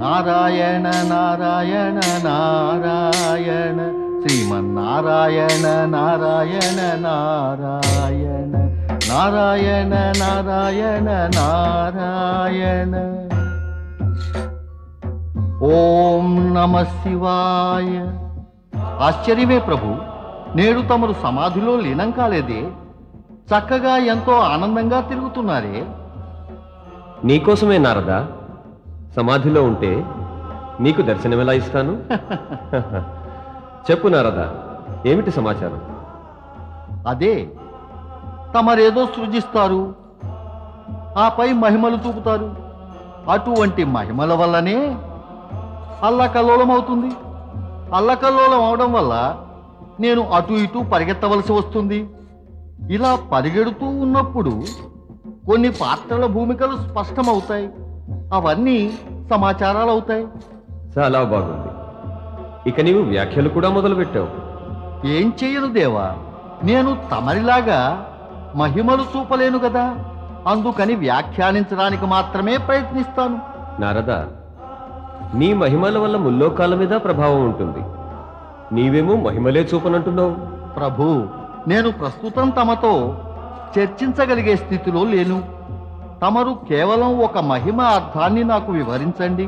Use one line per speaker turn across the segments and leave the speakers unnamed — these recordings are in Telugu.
నారాయణ నారాయణ నారాయణ శ్రీమన్నారాయణ నారాయణ నారాయణ నారాయణ నారాయణ నారాయణ. ఓం నమ శివాయ. ఆశ్చర్యమే ప్రభు, నేడు తమరు సమాధిలో లీనం కాలేదే, చక్కగా ఎంతో ఆనందంగా తిరుగుతున్నారే.
నీకోసమే నారదా, సమాధిలో ఉంటే నీకు దర్శనం ఎలా ఇస్తాను? చెప్పు నారదా, ఏమిటి సమాచారం?
అదే, తమరేదో సృజిస్తారు, ఆపై మహిమలు చూపుతారు. అటువంటి మహిమల వల్లనే అల్లకల్లోలం అవుతుంది. అల్లకల్లోలం అవడం వల్ల నేను అటు ఇటు పరిగెత్తవలసి వస్తుంది. ఇలా పరిగెడుతూ ఉన్నప్పుడు కొన్ని పాత్రల భూమికలు స్పష్టమవుతాయి. అవన్నీ సమాచారాలు అవుతాయి.
చాలా బాగుంది. ఇక నీవు వ్యాఖ్యలు కూడా మొదలుపెట్టావు.
ఏం చెయ్యను దేవా, నేను తమరిలాగా మహిమలు చూపలేను కదా, అందుకని వ్యాఖ్యానించడానికి మాత్రమే ప్రయత్నిస్తాను.
నారదా, నీ మహిమల వల్ల ముల్లోకాల మీద ప్రభావం ఉంటుంది. నీవేమో మహిమలే చూపనంటున్నావు.
ప్రభు, నేను ప్రస్తుతం తమతో చర్చించగలిగే స్థితిలో లేను. తమరు కేవలం ఒక మహిమ అర్థాన్ని నాకు వివరించండి.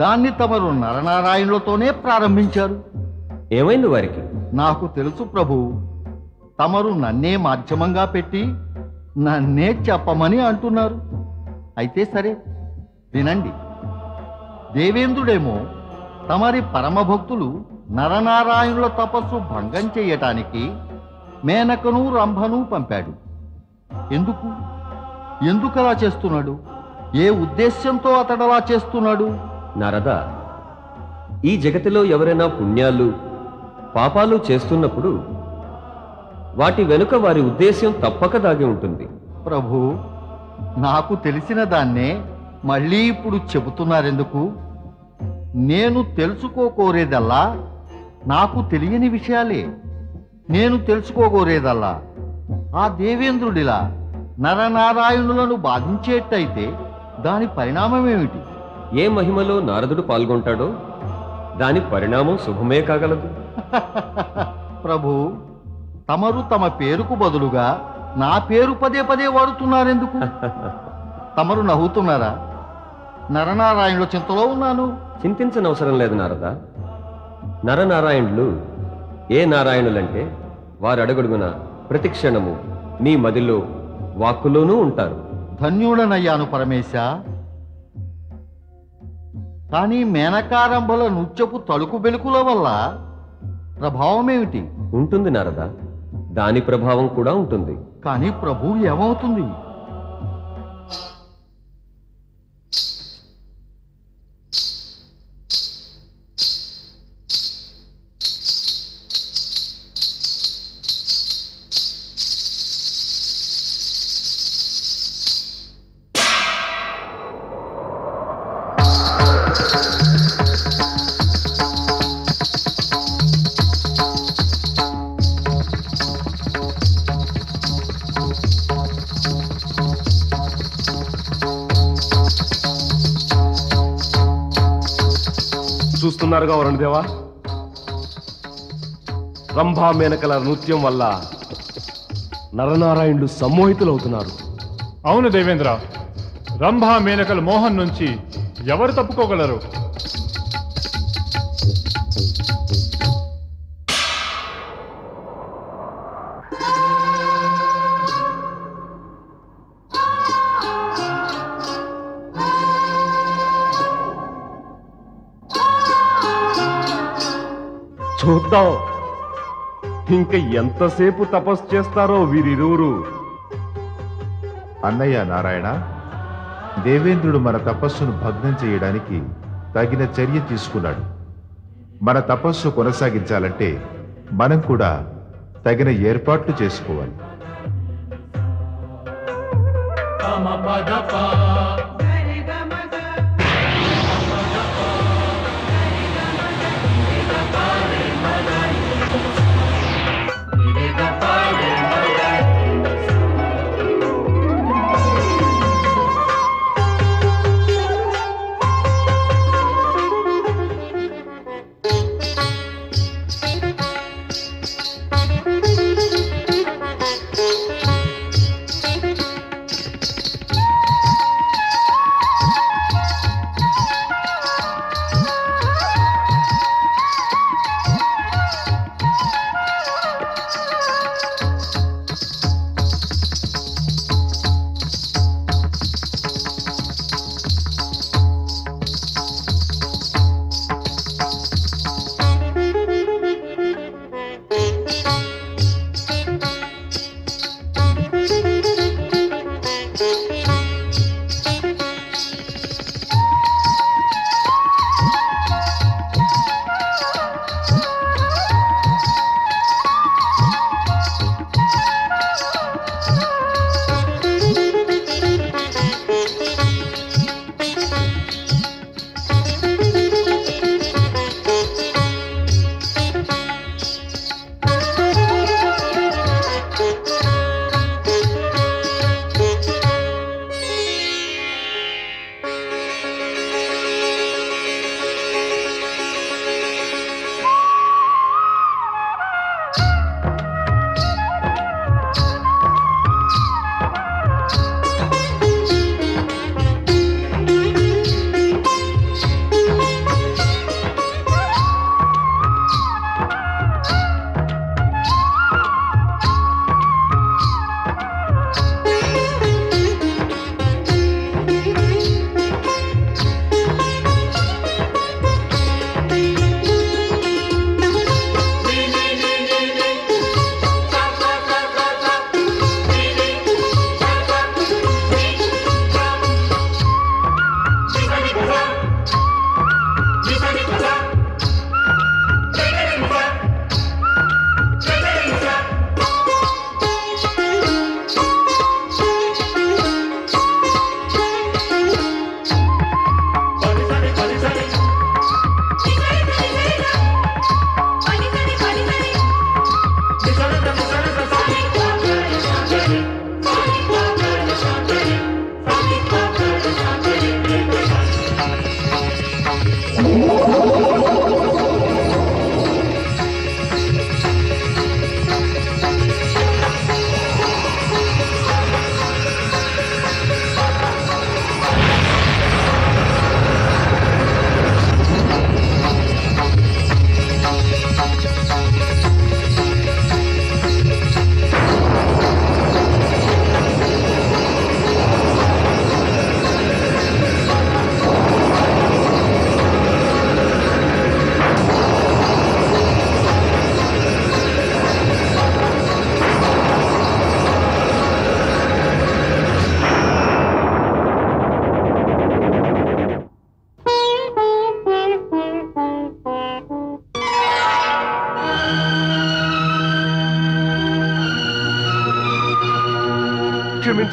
దాన్ని తమరు నరనారాయణులతోనే ప్రారంభించారు.
ఏమైంది వారికి?
నాకు తెలుసు ప్రభు, తమరు నన్నే మాధ్యమంగా పెట్టి నన్నే చెప్పమని అంటున్నారు. అయితే సరే, వినండి. దేవేంద్రుడేమో తమరి పరమభక్తులు నరనారాయణుల తపస్సు భంగం చెయ్యటానికి మేనకను రంభను పంపాడు. ఎందుకలా చేస్తున్నాడు? ఏ ఉద్దేశ్యంతో అతడలా చేస్తున్నాడు?
నారదా, ఈ జగతిలో ఎవరైనా పుణ్యాలు పాపాలు చేస్తున్నప్పుడు వాటి వెనుక వారి ఉద్దేశ్యం తప్పక దాగి ఉంటుంది.
ప్రభు, నాకు తెలిసిన దాన్నే మళ్ళీ ఇప్పుడు చెబుతున్నారెందుకు? నేను తెలుసుకోకోరేదల్లా నాకు తెలియని విషయాలే. నేను తెలుసుకోకోరేదల్లా ఆ దేవేంద్రుడిలా నరనారాయణులను బాధించేట్టయితే దాని పరిణామమేమిటి?
ఏ మహిమలో నారదుడు పాల్గొంటాడో దాని పరిణామం శుభమే కాగలదు.
ప్రభు, తమరు తమ పేరుకు బదులుగా నా పేరు పదే పదే వాడుతున్నారెందుకు? తమరు నవ్వుతున్నారా? నరనారాయణుల చింతలో ఉన్నాను.
చింతించనవసరం లేదు నారదా. నరనారాయణులు ఏ నారాయణులంటే వారు అడుగడుగున ప్రతిక్షణము నీ మదిలో వాక్కులోనూ ఉంటారు.
ధన్యుడనయ్యాను పరమేశ. కానీ మేనకారంభల నృత్యపు తలుకు బెలుకుల వల్ల ప్రభావమేమిటి?
ఉంటుంది నారదా, దాని ప్రభావం కూడా ఉంటుంది.
కానీ ప్రభు, ఏమవుతుంది?
చూస్తున్నారుగా వరుణదేవా, రంభా మేనకల నృత్యం వల్ల నరనారాయణులు సమ్మోహితులవుతున్నారు.
అవును దేవేంద్ర, రంభా మేనకల మోహన్ నుంచి ఎవరు తప్పుకోగలరు?
చూద్దాం, ఇంక ఎంతసేపు తపస్సు చేస్తారో వీరిరువురు.
అన్నయ్య నారాయణ, దేవేంద్రుడు మన తపస్సును భగ్నం చేయడానికి తగిన చర్య తీసుకున్నాడు. మన తపస్సు కొనసాగించాలంటే మనం కూడా తగిన ఏర్పాట్లు చేసుకోవాలి.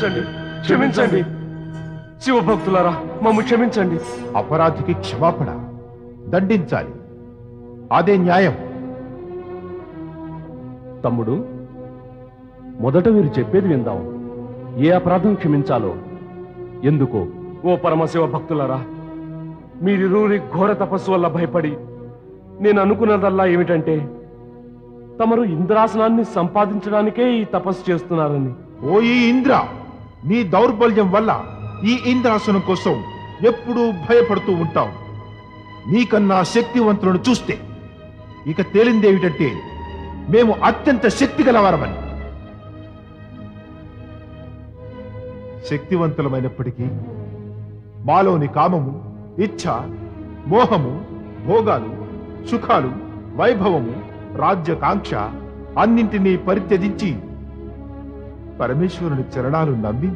క్షమించండి, క్షమించండి. శివభక్తులారా మమ్ము క్షమించండి.
అపరాధికి క్షమాపణ, దండించాలి, అదే న్యాయం.
తమ్ముడు, మొదట మీరు చెప్పేది విందాం. ఏ అపరాధం క్షమించాలో ఎందుకో? ఓ పరమశివ భక్తులారా, మీరిరువురి ఘోర తపస్సు వల్ల భయపడి నేను అనుకున్నదల్లా ఏమిటంటే తమరు ఇంద్రాసనాన్ని సంపాదించడానికే ఈ తపస్సు చేస్తున్నారని.
ఓ ఈ ఇంద్ర, నీ దౌర్బల్యం వల్ల ఈ ఇంద్రాసనం కోసం ఎప్పుడూ భయపడుతూ ఉంటావు. నీకన్నా శక్తివంతులను చూస్తే ఇక తేలిందేమిటంటే మేము అత్యంత శక్తి గలవారమని. శక్తివంతులమైనప్పటికీ మాలోని కామము, ఇచ్ఛ, మోహము, భోగాలు, సుఖాలు, వైభవము, రాజ్యకాంక్ష అన్నింటినీ పరిత్యజించి పరమేశ్వరుని చరణాలు నమ్మి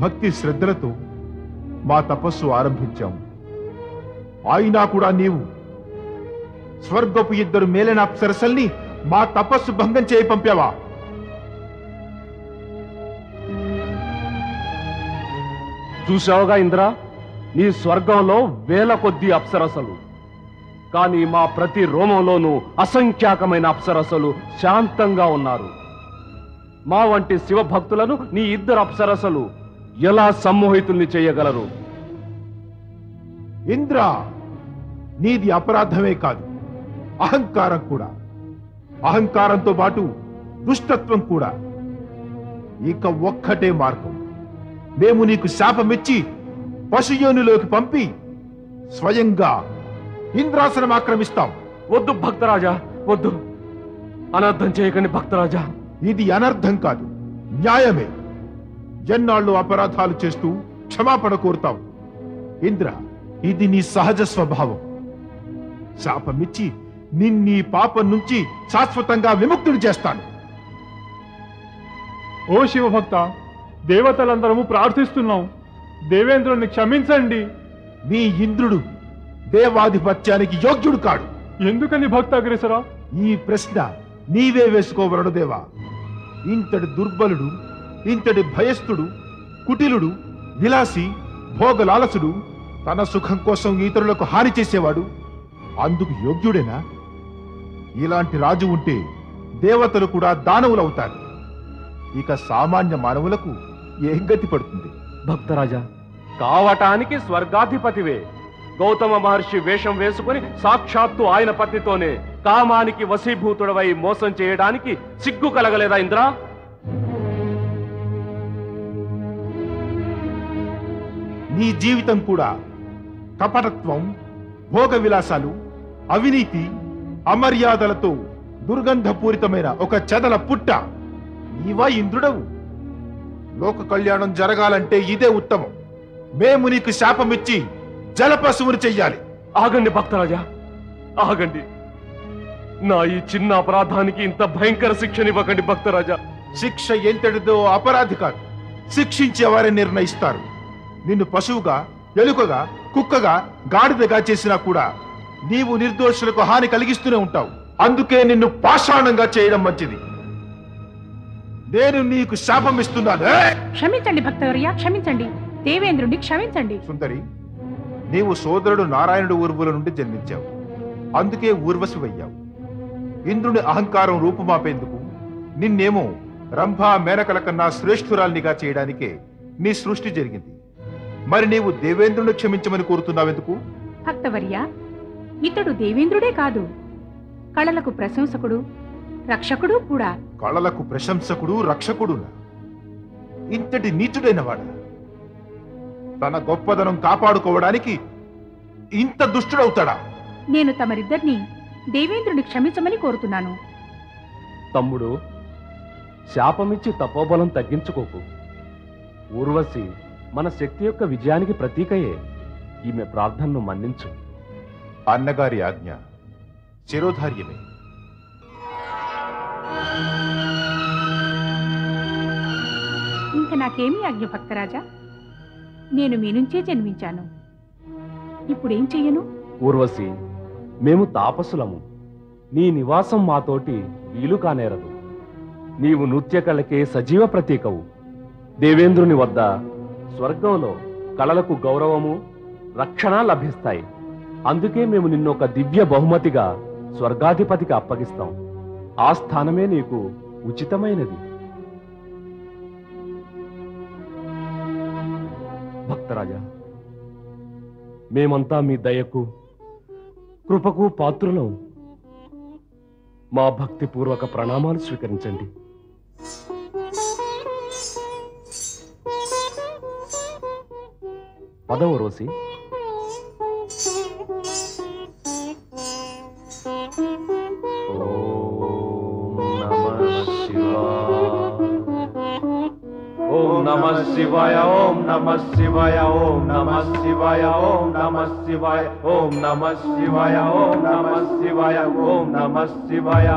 భక్తి శ్రద్ధలతో మా తపస్సు ఆరంభించాము. అయినా కూడా నీవు స్వర్గపు 2 మేలైన అప్సరసల్ని మా తపస్సు భంగం చేయి పంపావా?
చూశావుగా ఇంద్ర, నీ స్వర్గంలో వేల కొద్ది అప్సరసలు, కానీ మా ప్రతి రోమంలోనూ అసంఖ్యాకమైన అప్సరసలు శాంతంగా ఉన్నారు. మా వంటి శివభక్తులను నీ 2 అప్సరసలు ఎలా సమ్మోహితుల్ని చేయగలరు?
ఇంద్ర, నీది అపరాధమే కాదు, అహంకారం కూడా. అహంకారంతో పాటు దుష్టత్వం కూడా. ఇక ఒక్కటే మార్గం. మేము నీకు శాపమిచ్చి పశుయోనిలోకి పంపి స్వయంగా ఇంద్రాసనం ఆక్రమిస్తాం.
వద్దు భక్తరాజా, వద్దు. అనర్థం చేయకండి భక్తరాజా.
ఇది అనర్థం కాదు, న్యాయమే. ఎన్నాళ్ళు అపరాధాలు చేస్తూ క్షమాపణ కోరుతాం. ఇంద్ర, ఇది నీ సహజ స్వభావం. శాపమిచ్చి నిన్నీ పాపం నుంచి శాశ్వతంగా విముక్తుడు చేస్తాను.
ఓ శివభక్త, దేవతలందరము ప్రార్థిస్తున్నాం, దేవేంద్రుని క్షమించండి.
మీ ఇంద్రుడు దేవాధిపత్యానికి యోగ్యుడు కాడు.
ఎందుకని భక్తాగ్రేసరా?
ఈ ప్రశ్న నీవే వేసుకోవరుడుదేవా. ఇంతటి దుర్బలుడు, ఇంతటి భయస్థుడు, కుటిలుడు, విలాసి, భోగలాలసుడు, తన సుఖం కోసం ఇతరులకు హాని చేసేవాడు అందుకు యోగ్యుడేనా? ఇలాంటి రాజు ఉంటే దేవతలు కూడా దానవులవుతారు. ఇక సామాన్య మానవులకు ఏం గతి పడుతుంది?
భక్తరాజా, కావటానికి స్వర్గాధిపతివే. గౌతమ మహర్షి వేషం వేసుకుని సాక్షాత్తు ఆయన పత్నితోనే కామానికి వశీభూతుడవై మోసం చేయడానికి సిగ్గు కలగలేదా ఇంద్ర?
నీ జీవితం కూడా కపటత్వం, భోగ విలాసాలు, అవినీతి, అమర్యాదలతో దుర్గంధపూరితమైన ఒక చెదల పుట్ట. నీవా ఇంద్రుడవు? లోక కళ్యాణం జరగాలంటే ఇదే ఉత్తమం. మేము నీకు శాపమిచ్చి జలపశువుని చెయ్యాలి.
ఆగండి భక్తరాజా, ఆగండి. నా ఈ చిన్న అపరాధానికి ఇంత భయంకర శిక్షనివ్వకండి భక్తరాజా.
శిక్ష ఎంతటిదో అపరాధి కాదు, శిక్షించేవారే నిర్ణయిస్తారు. నిన్ను పశువుగా, ఎలుకగా, కుక్కగా, గాడిదగా చేసినా కూడా నీవు నిర్దోషులకు హాని కలిగిస్తూనే ఉంటావు. అందుకే నిన్ను పాషాణంగా చేయడం మంచిది. నేను నీకు శాపం ఇస్తున్నాను.
క్షమించండి భక్తవర్య, క్షమించండి. దేవేంద్రుడిని క్షమించండి.
సుందరి, నీవు సోదరుడు నారాయణుడు ఊర్వుల నుండి జన్మించావు, అందుకే ఊర్వశివయ్యావు. ఇంద్రుని అహంకారం రూపుమాపేందుకు నిన్నేమో రంభా మేనకల కన్నా శ్రేష్ఠురాల్నిగా చేయడానికే నీ సృష్టి జరిగింది. మరి నీవు దేవేంద్రుని క్షమించమని కోరుతున్నావెందుకు?
భక్తవర్య, ఇతడు దేవేంద్రుడే కాదు, కళలకు ప్రశంసకుడు, రక్షకుడు కూడా.
కళలకు ప్రశంసకుడు, రక్షకుడు? ఇంతటి నీచుడైన వాడు తన గొప్పదనం కాపాడుకోవడానికి ఇంత దుష్టుడవుతాడా?
నేను తమరిద్దరిని దేవేంద్రుని క్షమించమని కోరుతున్నాను.
తమ్ముడు, శాపమిచ్చి తపోబలం తగ్గించుకోకు. ఊర్వశి మన శక్తి యొక్క విజయానికి ప్రతీకయే. ఈమె ప్రార్థనను మన్నించు.
అన్నగారి ఆజ్ఞ శిరోధార్యమే.
ఇంక నాకేమీ ఆజ్ఞ భక్తరాజా? నేను మీ నుంచే జన్మించాను, ఇప్పుడేం చెయ్యను?
ఊర్వశి, మేము తాపసులము. నీ నివాసం మాతోటి వీలు కానేరదు. నీవు నృత్య కళకే సజీవ ప్రతీకవు. దేవేంద్రుని వద్ద స్వర్గంలో కళలకు గౌరవము రక్షణ లభిస్తాయి. అందుకే మేము నిన్నొక దివ్య బహుమతిగా స్వర్గాధిపతికి అప్పగిస్తాం. ఆ స్థానమే నీకు ఉచితమైనది. భక్తరాజా, మేమంతా మీ దయకు కృపకు పాత్రులం. మా భక్తిపూర్వక ప్రణామాలు స్వీకరించండి. పదవ రోసి. ఓం నమః శివాయ. ఓం నమః శివాయ. ఓం నమః శివాయ. ఓం నమః శివాయ. ఓం నమః శివాయ. ఓం నమః శివాయ.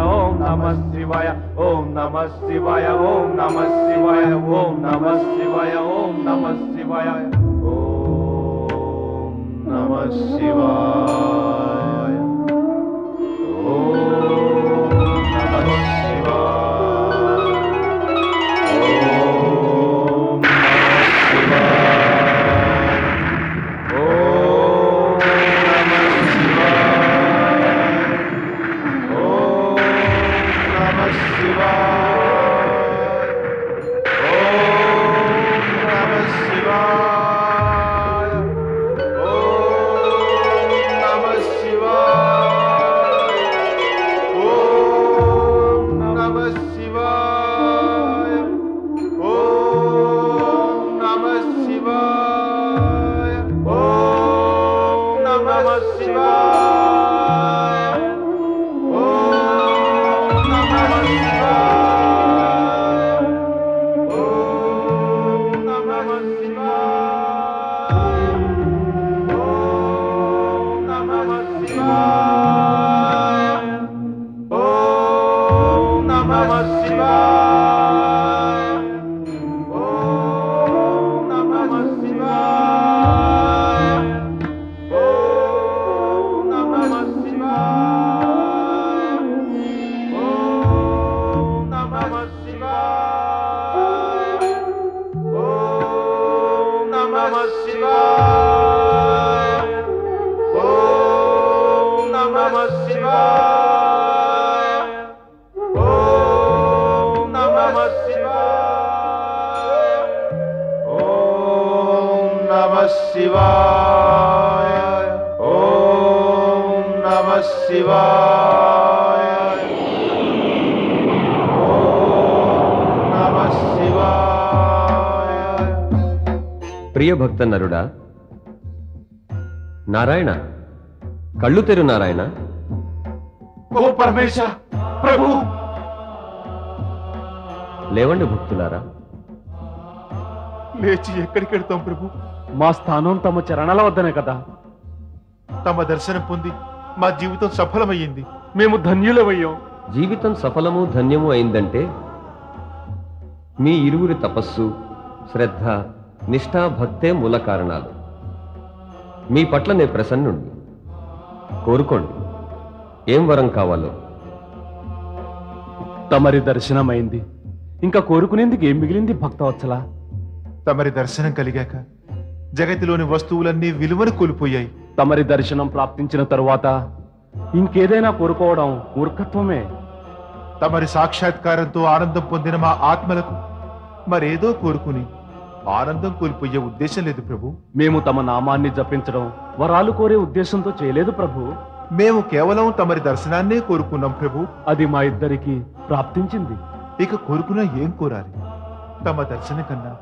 ఓం నమః శివాయ. ఓం నమః శివాయ. ఓం నమః శివాయ. ఓం నమః శివాయ. ఓం నమః శివాయ. ఓం నమః శివాయ. ఓం నమః శివాయ. ఓం నమః శివాయ.
ప్రియ భక్త నరుడా, నారాయణ, కళ్ళు తెరు నారాయణ.
ఓ పరమేశ ప్రభు.
లేవండి భక్తులారా.
లేచి ఎక్కడికి వెళ్తాం ప్రభు?
మా స్థానం తమ చరణాల వద్దనే కదా.
తమ దర్శనం పొంది మా జీవితం సఫలమయ్యింది.
మేము ధన్యులమయ్యాం.
జీవితం సఫలము ధన్యము అయిందంటే మీ ఇరువురి తపస్సు, శ్రద్ధ, నిష్ఠా, భక్తే మూల కారణాలు. మీ పట్ల నే ప్రసన్నుండి. కోరుకోండి, ఏం వరం కావాలో.
తమరి దర్శనమైంది, ఇంకా కోరుకునేందుకు ఏం మిగిలింది భక్తవత్సల?
తమరి దర్శనం కలిగాక జగతిలోని వస్తువులన్నీ విలువను కోల్పోయాయి.
తమరి దర్శనం ప్రాప్తించిన తరువాత ఇంకేదైనా కోరుకోవడం మూర్ఖత్వమే.
తమరి సాక్షాత్కారంతో ఆనందం పొందిన మా ఆత్మలకు మరేదో కోరుకుని ఆనందం కోల్పోయే ఉద్దేశం లేదు ప్రభు.
మేము తమ నామాన్ని జపించడం వరాలు కోరే ఉద్దేశంతో చేయలేదు ప్రభు.
మేము కేవలం తమరి దర్శనాన్నే కోరుకున్నాం ప్రభు.
అది మా ఇద్దరికి ప్రాప్తించింది.
ఇక కోరుకున్నా ఏం కోరాలి? తమ దర్శనం కన్నా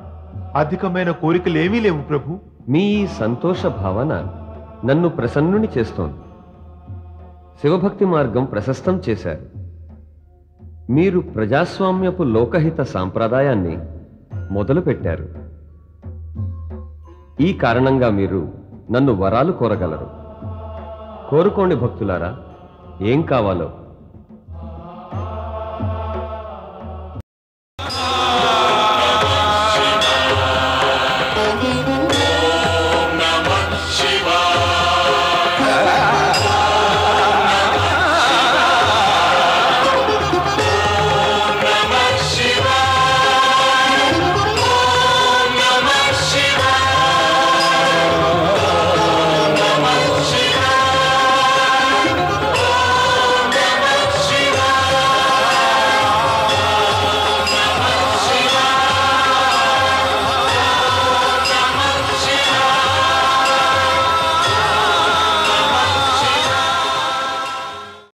అధికమైన కోరికలేమీ లేవు ప్రభు.
మీ ఈ సంతోష భావన నన్ను ప్రసన్నుని చేస్తోంది. శివభక్తి మార్గం ప్రశస్తం చేశారు. మీరు ప్రజాస్వామ్యపు లోకహిత సాంప్రదాయాన్ని మొదలుపెట్టారు. ఈ కారణంగా మీరు నన్ను వరాలు కోరగలరు. కోరుకోండి భక్తులారా, ఏం కావాలో.